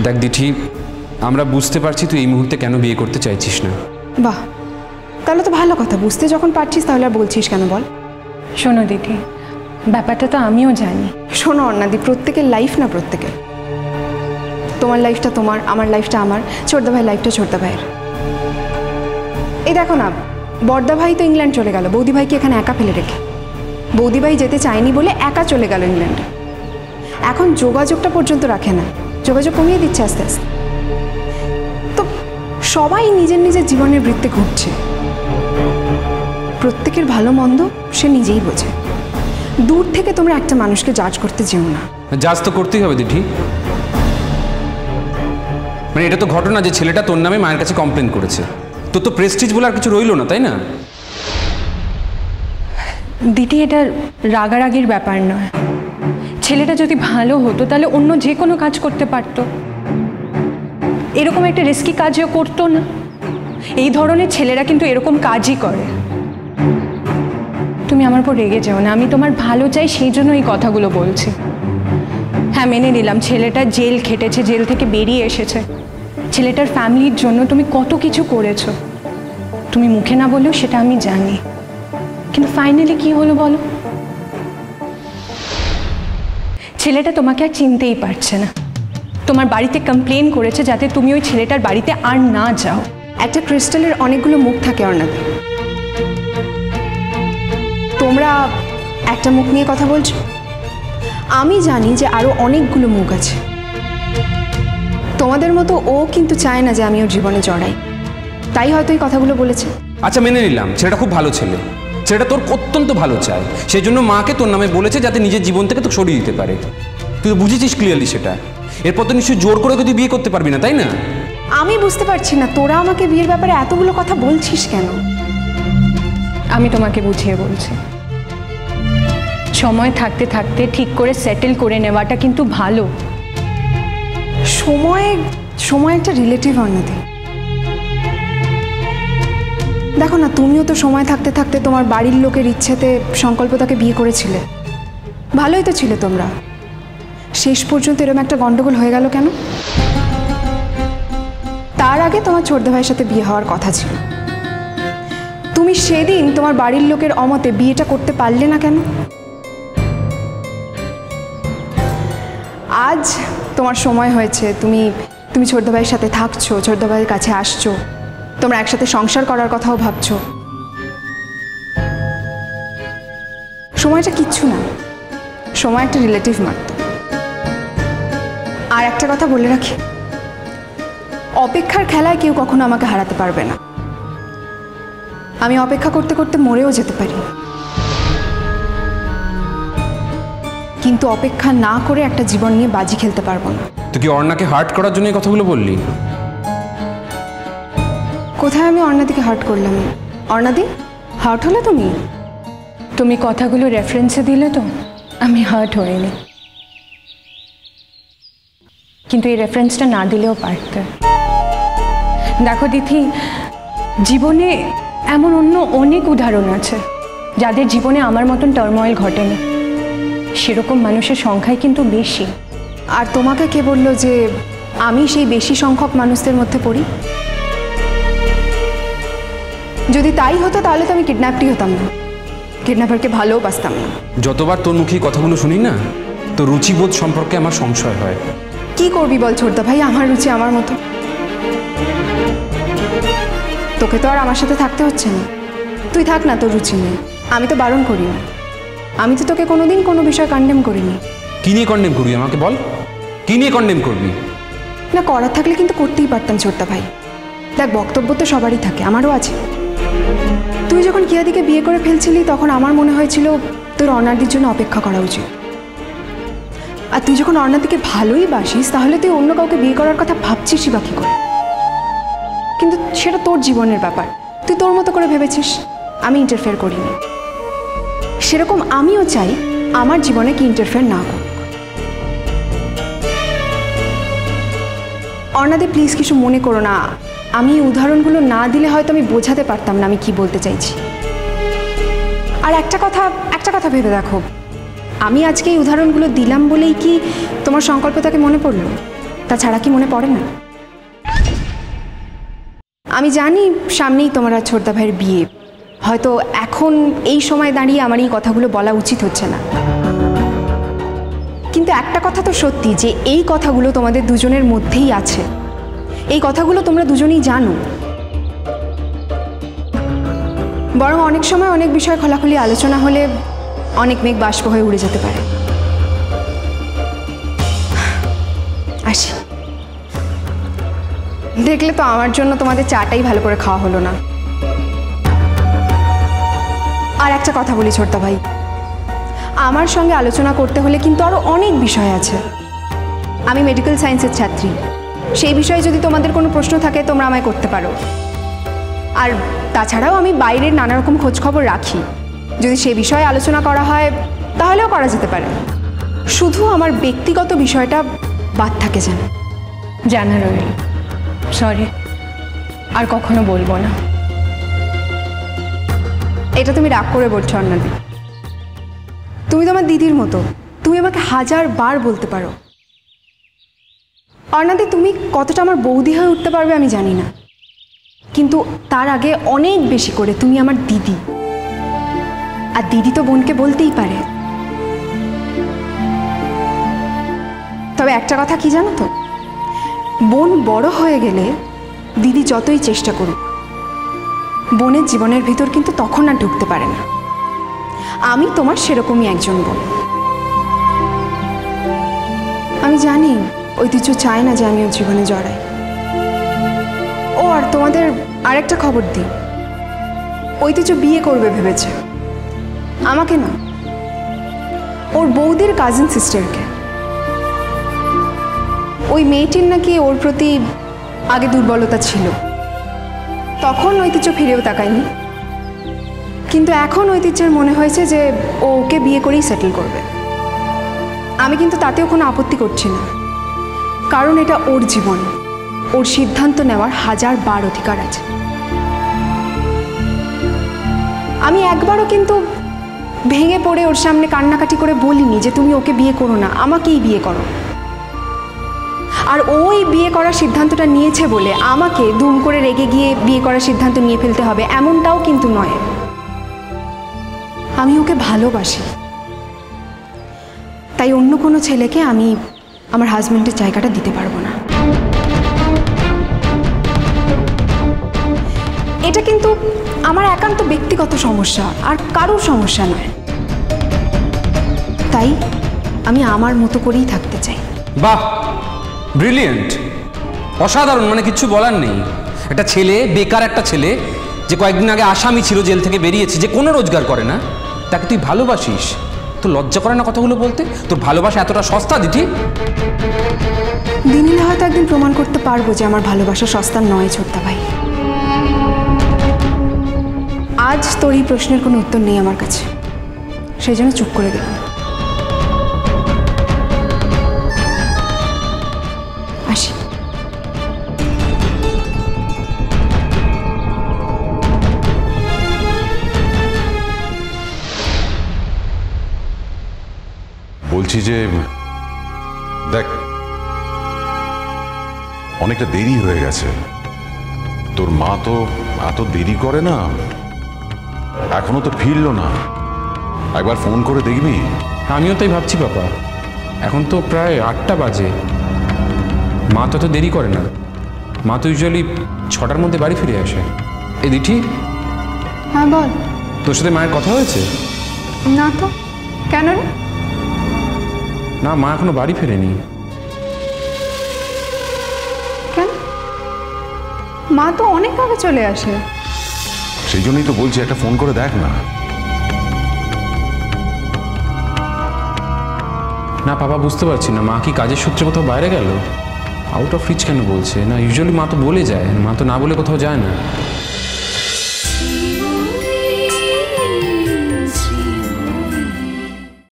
দেখ দিঠি, আমরা বুঝতে পারছি তুই এই মুহূর্তে কেন বিয়ে করতে চাইছিস না। বাহ, তাহলে তো ভালো কথা। বুঝতে যখন পারছিস তাহলে আর বলছিস কেন বল? শোনো দিদি, ব্যাপারটা তো আমিও জানি। শোনো অর্ণাদি, প্রত্যেকের লাইফ না প্রত্যেকের। তোমার লাইফটা তোমার, আমার লাইফটা আমার, ছোটদা ভাইয়ের লাইফটা ছোটদা ভাইয়ের। এই দেখো না, বড়দা ভাই তো ইংল্যান্ড চলে গেল বৌদি ভাইকে এখানে একা ফেলে রেখে। বৌদি ভাই যেতে চায়নি বলে একা চলে গেল ইংল্যান্ডে। এখন যোগাযোগটা পর্যন্ত রাখে না, যোগাযোগ কমিয়ে দিচ্ছে আস্তে আস্তে। তো সবাই নিজের নিজের জীবনের বৃত্তে ঘুরছে। প্রত্যেকের ভালো মন্দ সে নিজেই বোঝে। দূর থেকে তোমরা একটা মানুষকে জাজ করতে যেও না। জাজ তো করতেই হবে দিঠি। মানে এটা তো ঘটনা যে ছেলেটা তোর নামে মায়ের কাছে কমপ্লেন করেছে। তোর তো প্রেস্টিজ বলে আর কিছু রইল না, তাই না? দিদি, এটা রাগারাগির ব্যাপার নয়। ছেলেটা যদি ভালো হতো তাহলে অন্য যে কোনো কাজ করতে পারতো। এরকম একটা রিস্কি কাজও করতো না। এই ধরনের ছেলেরা কিন্তু এরকম কাজই করে। তুমি আমার উপর রেগে যাও না, আমি তোমার ভালো চাই, সেই জন্য এই কথাগুলো বলছি। হ্যাঁ, মেনে নিলাম ছেলেটা জেল খেটেছে, জেল থেকে বেরিয়ে এসেছে। ছেলেটার ফ্যামিলির জন্য তুমি কত কিছু করেছো, তুমি মুখে না বললেও সেটা আমি জানি। কিন্তু ফাইনালি কি হলো বলো? ছেলেটা তোমাকে আর চিনতেই পারছে না। তোমার বাড়িতে কমপ্লেন করেছে যাতে তুমি ওই ছেলেটার বাড়িতে আর না যাও। একটা ক্রিস্টালের অনেকগুলো মুখ থাকে অর্ণাদি। তোমরা একটা মুখ নিয়ে কথা বলছো, আমি জানি যে আরো অনেকগুলো মুখ আছে। তোমাদের মতো ও কিন্তু চায় না যে আমি ওর জীবনে জড়াই, তাই হয়তো এই কথাগুলো বলেছে। আচ্ছা, মেনে নিলাম ছেলেটা খুব ভালো ছেলে, ছেলেটা তোর অত্যন্ত ভালো চায়, সেই জন্য মাকে তোর নামে বলেছে যাতে নিজের জীবন থেকে তো সরিয়ে দিতে পারে। তুই তো বুঝেছিস ক্লিয়ারলি সেটা। এরপর তো নিশ্চয়ই জোর করে তুই বিয়ে করতে পারবি না, তাই না? আমি বুঝতে পারছি না তোরা আমাকে বিয়ের ব্যাপারে এতগুলো কথা বলছিস কেন। আমি তোমাকে বুঝিয়ে বলছি, সময় থাকতে থাকতে ঠিক করে সেটেল করে নেওয়াটা কিন্তু ভালো। সময় একটা রিলেটিভ অর্ণাদি। দেখো না, তুমিও তো সময় থাকতে থাকতে তোমার বাড়ির লোকের ইচ্ছেতে সংকল্পতাকে বিয়ে করেছিলে। ভালোই তো ছিলে তোমরা। শেষ পর্যন্ত এরকম একটা গন্ডগোল হয়ে গেল কেন? তার আগে তোমার ছোটদা ভাইয়ের সাথে বিয়ে হওয়ার কথা ছিল। তুমি সেদিন তোমার বাড়ির লোকের অমতে বিয়েটা করতে পারলে না কেন? আজ তোমার সময় হয়েছে, তুমি ছোটদা ভাইয়ের সাথে থাকছো, ছোটদা ভাইয়ের কাছে আসছো, তোমরা একসাথে সংসার করার কথাও ভাবছো। সময়টা কিচ্ছু না, সময় একটা রিলেটিভ মাত্র। আর একটা কথা বলে রাখি, অপেক্ষার খেলায় কেউ কখনো আমাকে হারাতে পারবে না। আমি অপেক্ষা করতে করতে মরেও যেতে পারি, কিন্তু অপেক্ষা না করে একটা জীবন নিয়ে বাজি খেলতে পারবো না। তুই কি অর্ণাকে হার্ট করার জন্য এই কথাগুলো বললি? কোথায় আমি অর্ণাদিকে হার্ট করলাম? অর্ণাদি, হার্ট হলে তুমি কথাগুলো রেফারেন্সে দিলে তো আমি হার্ট হইনি, কিন্তু এই রেফারেন্সটা না দিলেও পারতে। দেখো দিদি, জীবনে এমন অন্য অনেক উদাহরণ আছে যাদের জীবনে আমার মতন টার্ময়েল ঘটেনি। সেরকম মানুষের সংখ্যাই কিন্তু বেশি। আর তোমাকে কে বললো যে আমি সেই বেশি সংখ্যক মানুষদের মধ্যে পড়ি? যদি তাই হতো তাহলে তো আমি কিডন্যাপটি হতাম না, কিডন্যাপারকে ভালোবাসতাম না। যতবার তোর মুখে কথাগুলো শুনি না, তো রুচিবোধ সম্পর্কে আমার সংশয় হয়। কি করবি বল ছোটদা ভাই, আমার রুচি আমার মতো। তোকে তো আর আমার সাথে থাকতে হচ্ছে না, তুই থাক না তোর রুচি নিয়ে। আমি তো বারণ করি না, আমি তো তোকে কোনোদিন কোনো বিষয় কন্ডেম করিনি। কি নিয়ে কন্ডেম করবি আমাকে বল? কি নিয়ে কন্ডেম করবি? না, করার থাকলে কিন্তু করতেই পারতাম ছোটদা ভাই। দেখ, বক্তব্য তো সবারই থাকে, আমারও আছে। তুই যখন কিয়াদিকে বিয়ে করে ফেলছিলি তখন আমার মনে হয়েছিল তোর অর্ণাদির জন্য অপেক্ষা করা উচিত। আর তুই যখন অর্ণাদিকে ভালোই বাসিস তাহলে তুই অন্য কাউকে বিয়ে করার কথা ভাবছিসই বা কি করে? কিন্তু সেটা তোর জীবনের ব্যাপার, তুই তোর মতো করে ভেবেছিস, আমি ইন্টারফেয়ার করিনি। সেরকম আমিও চাই আমার জীবনে কি ইন্টারফেয়ার না করুক। অর্ণাদি প্লিজ কিছু মনে করো না, আমি উদাহরণগুলো না দিলে হয়তো আমি বোঝাতে পারতাম না আমি কি বলতে চাইছি। আর একটা কথা ভেবে দেখো, আমি আজকে এই উদাহরণগুলো দিলাম বলেই কি তোমার সংকল্পতাকে মনে পড়লো? তাছাড়া কি মনে পড়ে না? আমি জানি সামনেই তোমার আর ছোটদা ভাইয়ের বিয়ে, হয়তো এখন এই সময় দাঁড়িয়ে আমার এই কথাগুলো বলা উচিত হচ্ছে না, কিন্তু একটা কথা তো সত্যি যে এই কথাগুলো তোমাদের দুজনের মধ্যেই আছে। এই কথাগুলো তোমরা দুজনেই জানো। বরং অনেক সময় অনেক বিষয় খোলাখুলি আলোচনা হলে অনেক মেঘ বাষ্প হয়ে উড়ে যেতে পারে। আসি, দেখলে তো আমার জন্য তোমাদের চাটাই ভালো করে খাওয়া হলো না। আর একটা কথা বলি ছোটদা ভাই, আমার সঙ্গে আলোচনা করতে হলে কিন্তু আরও অনেক বিষয় আছে। আমি মেডিকেল সায়েন্সের ছাত্রী, সেই বিষয়ে যদি তোমাদের কোনো প্রশ্ন থাকে তোমরা আমায় করতে পারো। আর তাছাড়াও আমি বাইরের নানা রকম খোঁজখবর রাখি, যদি সে বিষয়ে আলোচনা করা হয় তাহলেও করা যেতে পারে। শুধু আমার ব্যক্তিগত বিষয়টা বাদ থাকে যেন। জানা রইল, সরি, আর কখনো বলবো না। এটা তুমি রাগ করে বলছো অন্নাদি? তুমি তো আমার দিদির মতো, তুমি আমাকে 1000 বার বলতে পারো। অর্ণাদি, তুমি কতটা আমার বৌদি হয়ে উঠতে পারবে আমি জানি না, কিন্তু তার আগে অনেক বেশি করে তুমি আমার দিদি, আর দিদি তো বোনকে বলতেই পারে। তবে একটা কথা কি জানো তো, বোন বড় হয়ে গেলে দিদি যতই চেষ্টা করুক বোনের জীবনের ভিতর কিন্তু তখন আর ঢুকতে পারে না। আমি তোমার সেরকমই একজন বোন। আমি জানি ঐতিহ্য চায় না যে আমি ওর জীবনে জড়াই। ও, আর তোমাদের আরেকটা খবর দিই, ঐতিহ্য বিয়ে করবে ভেবেছে, আমাকে না, ওর বৌদির কাজিন সিস্টারকে। ওই মেয়েটির নাকি ওর প্রতি আগে দুর্বলতা ছিল, তখন ঐতিহ্য ফিরেও তাকায়নি, কিন্তু এখন ঐতিহ্যের মনে হয়েছে যে ও ওকে বিয়ে করেই সেটেল করবে। আমি কিন্তু তাতেও কোনো আপত্তি করছি না, কারণ এটা ওর জীবন, ওর সিদ্ধান্ত নেওয়ার 1000 বার অধিকার আছে। আমি একবারও কিন্তু ভেঙে পড়ে ওর সামনে কান্নাকাটি করে বলিনি যে তুমি ওকে বিয়ে করো না, আমাকেই বিয়ে করো। আর ওই বিয়ে করার সিদ্ধান্তটা নিয়েছে বলে আমাকে দুম করে রেগে গিয়ে বিয়ে করার সিদ্ধান্ত নিয়ে ফেলতে হবে এমনটাও কিন্তু নয়। আমি ওকে ভালোবাসি, তাই অন্য কোনো ছেলেকে আমি আমার হাজবেন্ডের জায়গাটা দিতে পারবো না। এটা কিন্তু আমার একান্ত ব্যক্তিগত সমস্যা, আর কারোর সমস্যা নয়। তাই আমি আমার মতো করেই থাকতে চাই। বাহ, ব্রিলিয়েন্ট, অসাধারণ, মানে কিচ্ছু বলার নেই। একটা ছেলে, বেকার একটা ছেলে, যে কয়েকদিন আগে আসামি ছিল, জেল থেকে বেরিয়েছে, যে কোনো রোজগার করে না, তাকে তুই ভালোবাসিস? তোর লজ্জা করে না কথাগুলো বলতে? তোর ভালোবাসা এতটা সস্তা দিঠি? দিনে হয়তো একদিন প্রমাণ করতে পারবো যে আমার ভালোবাসা সস্তা নয় ছোট্টা ভাই। আজ তোর এই প্রশ্নের কোনো উত্তর নেই আমার কাছে, সেই জন্য চুপ করে গেলাম। আসি। বলছি যে দেখ, অনেকটা দেরি হয়ে গেছে। তোর মা তো এত দেরি করে না, এখনো তো ফিরলো না। একবার ফোন করে দেখবি? আমিও তাই ভাবছি বাবা, এখন তো প্রায় 8টা বাজে। মা তো দেরি করে না, মা তো ইউজুয়ালি 6টার মধ্যে বাড়ি ফিরে আসে। এ দিঠি, হ্যাঁ বল। তোর সাথে মায়ের কথা হয়েছে? না তো, কেন রে? না, মা এখনো বাড়ি ফেরেনি। কেন? মা তো অনেক আগে চলে আসে। সেই জন্যই তো বলছি একটা ফোন করে দেখ না। না বাবা, বুঝতে পারছি না, মা কি কাজের সূত্রে কোথাও বাইরে গেল? আউট অফ রিচ কেন বলছে? না, ইউজুয়ালি মা তো বলে যায়, মা তো না বলে কোথাও যায় না।